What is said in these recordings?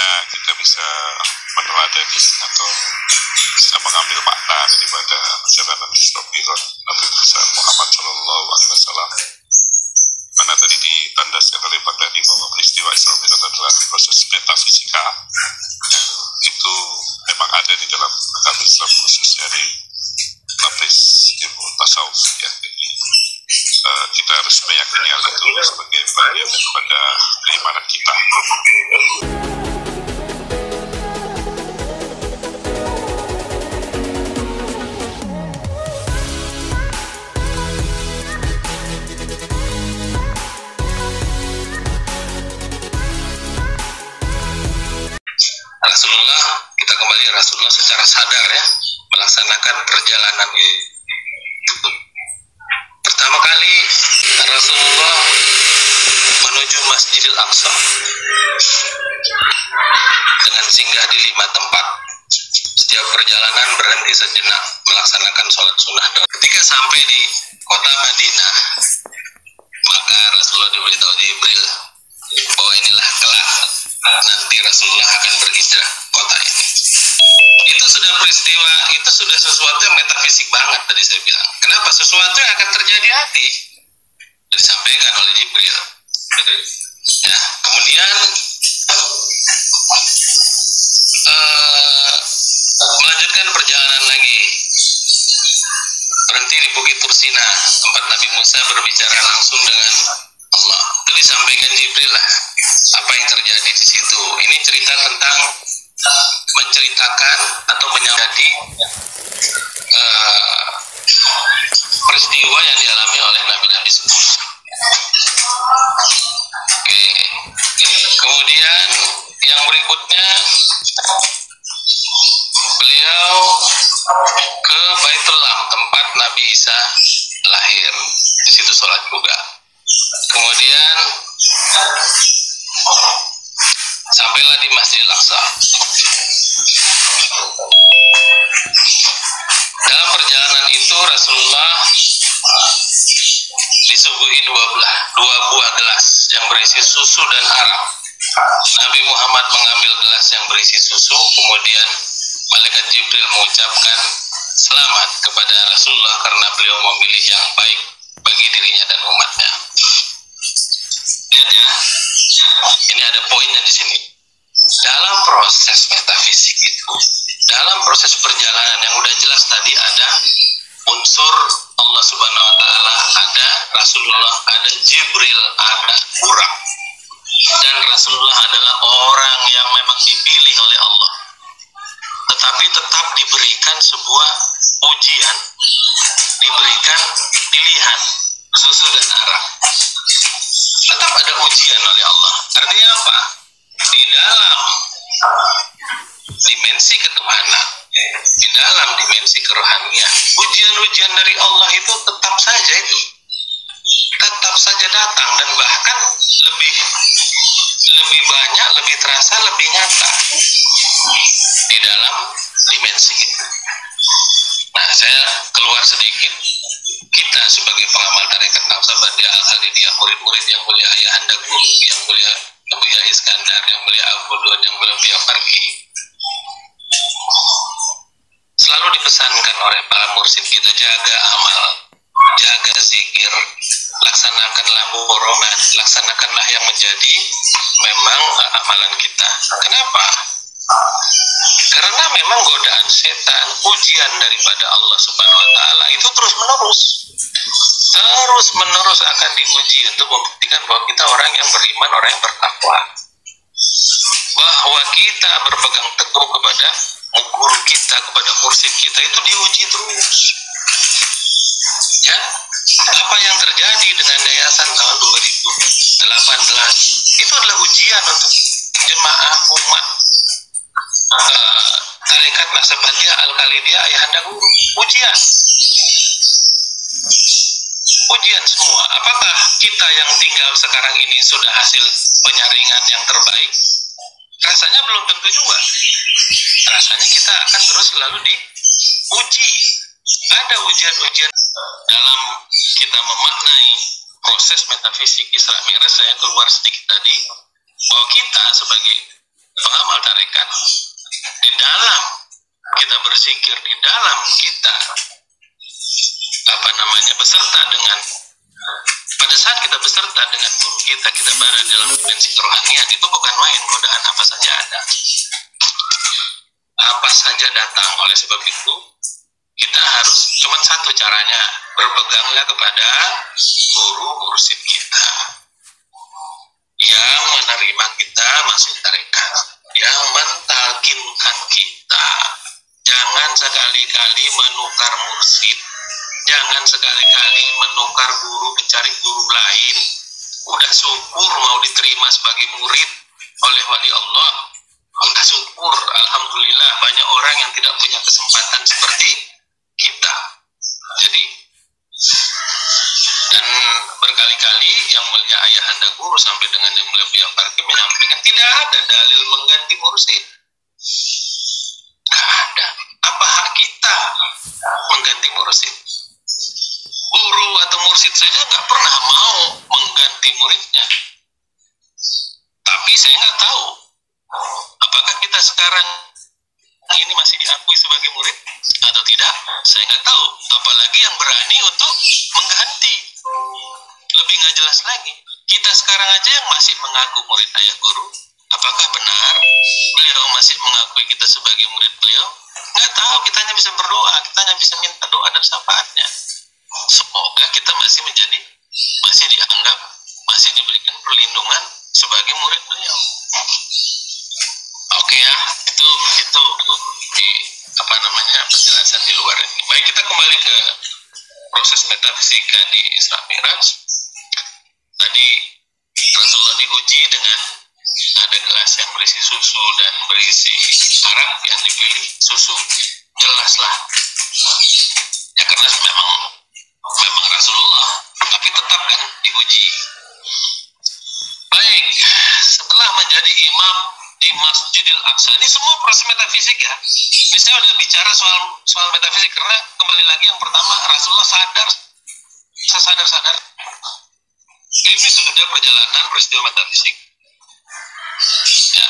kiranya kita bisa meneladani atau bisa mengambil makna daripada perjalanan Isra Mi'raj Nabi besar Muhammad Shallallahu Alaihi Wasallam. Mana tadi ditandaskan oleh Pak Dadi bahwa peristiwa Isra Mi'raj adalah proses metafisika yang itu memang ada di dalam agama Islam, khususnya di lapis ilmu tasawuf ya. Jadi kita harus meyakini hal itu sebagai bagian daripada keimanan kita. Rasulullah, kita kembali Rasulullah secara sadar ya melaksanakan perjalanan itu. Pertama kali Rasulullah menuju Masjidil Aqsa dengan singgah di 5 tempat. Setiap perjalanan berhenti sejenak melaksanakan sholat sunnah. Ketika sampai di kota Madinah, maka Rasulullah diberitahu Jibril bahwa inilah kelak nanti Rasulullah akan berhijrah kota ini. Itu sudah peristiwa, itu sudah sesuatu yang metafisik banget tadi saya bilang. Kenapa? Sesuatu yang akan terjadi nanti disampaikan oleh Jibril. Ya, kemudian melanjutkan perjalanan lagi, berhenti di Bukit Tursina, tempat Nabi Musa berbicara langsung dengan Allah. Itu disampaikan Jibril lah apa yang terjadi di situ. Ini cerita tentang menceritakan atau menjadi peristiwa yang dialami oleh Nabi-Nabi sebelumnya. Oke. Kemudian yang berikutnya beliau ke Baitullah, tempat Nabi Isa lahir. Di situ sholat juga. Kemudian sampailah di Masjidil Aqsa. Dalam perjalanan itu Rasulullah disuguhi dua buah gelas yang berisi susu dan arak. Nabi Muhammad mengambil gelas yang berisi susu, kemudian malaikat Jibril mengucapkan selamat kepada Rasulullah karena beliau memilih yang baik bagi dirinya dan umatnya. Lihat ya, ini ada poinnya di sini. Dalam proses metafisik itu, dalam proses perjalanan yang udah jelas tadi ada unsur Allah Subhanahu Wa Taala, ada Rasulullah, ada Jibril, ada Burak, dan Rasulullah adalah orang yang memang dipilih oleh Allah, tetapi tetap diberikan sebuah ujian, diberikan pilihan susu dan arak. Tetap ada ujian oleh Allah. Artinya apa? Di dalam dimensi ketuhanan, di dalam dimensi kerohanian, ujian-ujian dari Allah itu tetap saja datang, dan bahkan lebih banyak, lebih terasa, lebih nyata di dalam dimensi itu. Nah, saya keluar sedikit. Kita sebagai pengamal tarekat Naqsabandiyah Al-Khalidiyah, murid-murid yang mulia Ayahanda Guru, yang mulia Buya Iskandar, yang mulia Abu Dun, yang mulia Buya Farki, selalu dipesankan oleh para mursyid kita, jaga amal, jaga zikir, laksanakanlah muroman, laksanakanlah yang menjadi memang amalan kita. Kenapa? Karena memang godaan setan, ujian daripada Allah Subhanahu Wa Taala itu terus menerus akan diuji untuk membuktikan bahwa kita orang yang beriman, orang yang bertakwa, bahwa kita berpegang teguh kepada guru kita, kepada mursyid kita, itu diuji terus. Ya, apa yang terjadi dengan yayasan tahun 2018 itu adalah ujian untuk jemaah umat tarekat Naqsabandiyah Al-Khalidiyah Ayahanda Guru. Ujian semua. Apakah kita yang tinggal sekarang ini sudah hasil penyaringan yang terbaik? Rasanya belum tentu juga. Rasanya kita akan terus selalu diuji. Ada ujian-ujian dalam kita memaknai proses metafisik Isra Mi'raj. Saya keluar sedikit tadi bahwa kita sebagai pengamal tarekat, di dalam kita berzikir, di dalam kita beserta dengan, pada saat kita beserta dengan guru kita berada dalam dimensi kerohanian, itu bukan main, godaan apa saja ada, apa saja datang. Oleh sebab itu kita harus, cuma satu caranya, berpeganglah kepada guru mursyid kita yang menerima kita masuk tarekat, yang mentalkinkan kita. Jangan sekali-kali menukar mursyid, jangan sekali-kali menukar guru, mencari guru lain. Udah syukur mau diterima sebagai murid oleh wali Allah, udah syukur, alhamdulillah. Banyak orang yang tidak punya kesempatan seperti kita. Jadi, dan berkali-kali yang mulia ayahanda guru sampai dengan yang mulia Buya Farki menyampaikan, tidak ada dalil mengganti mursyid. Tidak ada. Apa hak kita mengganti mursyid? Guru atau mursyid saja nggak pernah mau mengganti muridnya. Tapi saya nggak tahu apakah kita sekarang ini masih diakui sebagai murid atau tidak. Saya nggak tahu. Apalagi yang berani untuk mengganti. Lebih nggak jelas lagi. Kita sekarang aja yang masih mengaku murid ayah guru, apakah benar beliau masih mengakui kita sebagai murid beliau? Nggak tahu. Kita hanya bisa berdoa, kita hanya bisa minta doa dan syafaatnya. Semoga kita masih dianggap, masih diberikan perlindungan sebagai murid beliau. Oke ya, itu di penjelasan di luar ini. Baik, kita kembali ke proses metafisika di Isra Mi'raj. Tadi Rasulullah diuji dengan ada gelas yang berisi susu dan berisi arak, yang dipilih susu. Jelaslah ya, karena memang Rasulullah, tapi tetap kan diuji. Baik, setelah menjadi imam di Masjidil Aqsa, ini semua proses metafisik ya. Ini saya udah bicara soal metafisik karena kembali lagi yang pertama, Rasulullah sadar ini sudah perjalanan peristiwa metafisik. Ya,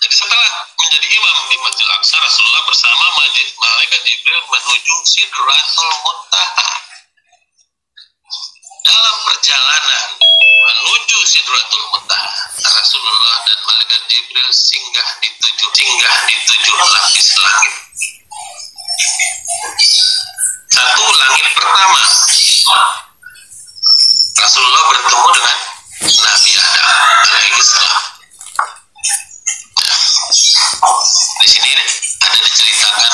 jadi setelah menjadi imam di Masjidil Aqsa, Rasulullah bersama malaikat Jibril menuju Sidratul Muntaha. Dalam perjalanan menuju Sidratul Muntaha, Rasulullah dan malaikat Jibril singgah di tujuh lapis langit. Satu, langit pertama, Rasulullah bertemu dengan Nabi Adam alaihissalam. Di sini ada diceritakan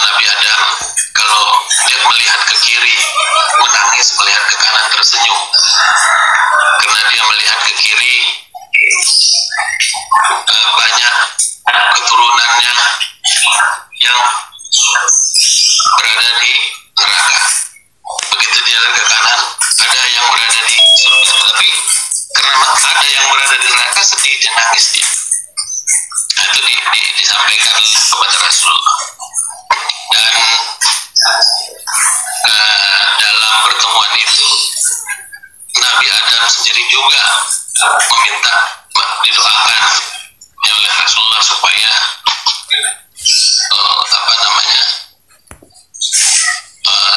Nabi Adam kalau dia melihat ke kiri menangis, melihat ke kanan tersenyum, karena dia melihat ke kiri banyak keturunannya yang berada di neraka. Begitu dia lihat ke kanan, ada yang berada di surga, tapi karena ada yang berada di neraka, sedih dan nangis dia. Nah, itu disampaikan kepada Rasulullah. Dan dalam pertemuan itu Nabi Adam sendiri juga meminta didoakan oleh Rasulullah supaya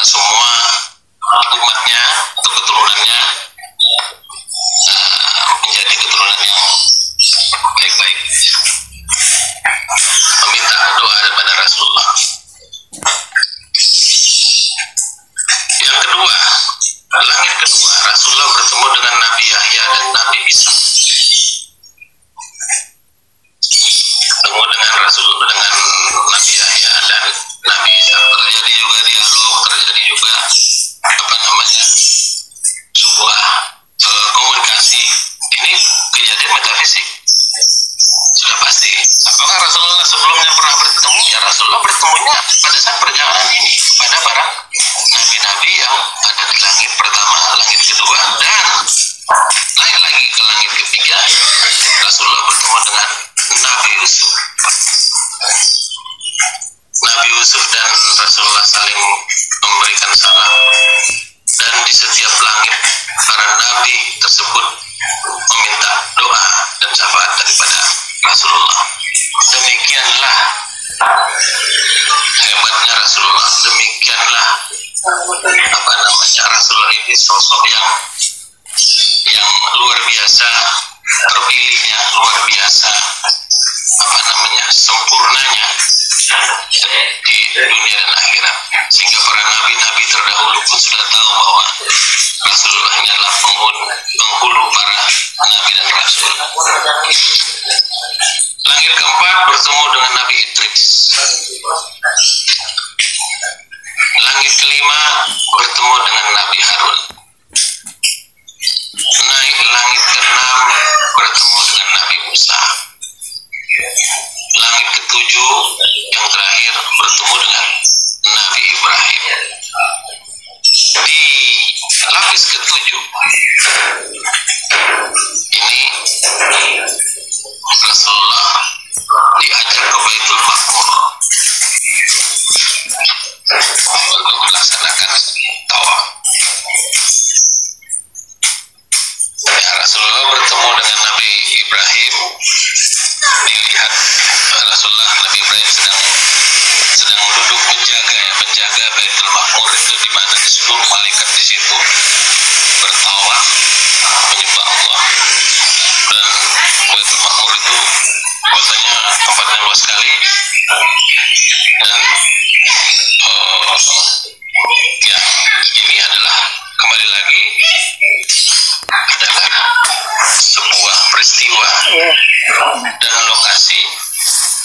semua umatnya atau keturunannya menjadi keturunan yang baik-baik. Meminta doa kepada Rasulullah. Yang kedua, langit kedua, Rasulullah bertemu dengan Nabi Yahya dan Nabi Isa. Bertemu dengan Rasulullah, dengan Nabi Yahya dan Nabi Isa, terjadi juga dialog, terjadi juga Nabi tersebut meminta doa dan syafaat daripada Rasulullah. Demikianlah hebatnya Rasulullah, demikianlah Rasulullah ini sosok yang luar biasa, terpilihnya luar biasa, sempurnanya di dunia dan akhirat, sehingga para nabi-nabi terdahulu pun sudah tahu bahwa Rasulullah ini adalah penghulu para nabi dan rasul. Langit keempat bertemu dengan Nabi Idris. Langit kelima bertemu dengan Nabi Harun. Naik langit keenam bertemu dengan Nabi Musa. Langit ketujuh yang terakhir bertemu dengan Nabi Ibrahim. Di lapis ketujuh ini Rasulullah diajak ke Baitul Maqmur untuk melaksanakan tawaf. Rasulullah bertemu dengan Nabi Ibrahim. Dilihat Nabi Ibrahim sedang duduk menjaga Baitul Maqmur, itu di mana seluruh malaikat di situ bertawaf menyembah Allah. Dan Baitul Maqmur itu kotanya tempatnya luas sekali, dan ini adalah kembali lagi adalah sebuah peristiwa dan lokasi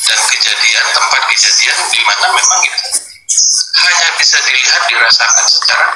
dan tempat kejadian di mana memang itu hanya bisa dilihat, dirasakan secara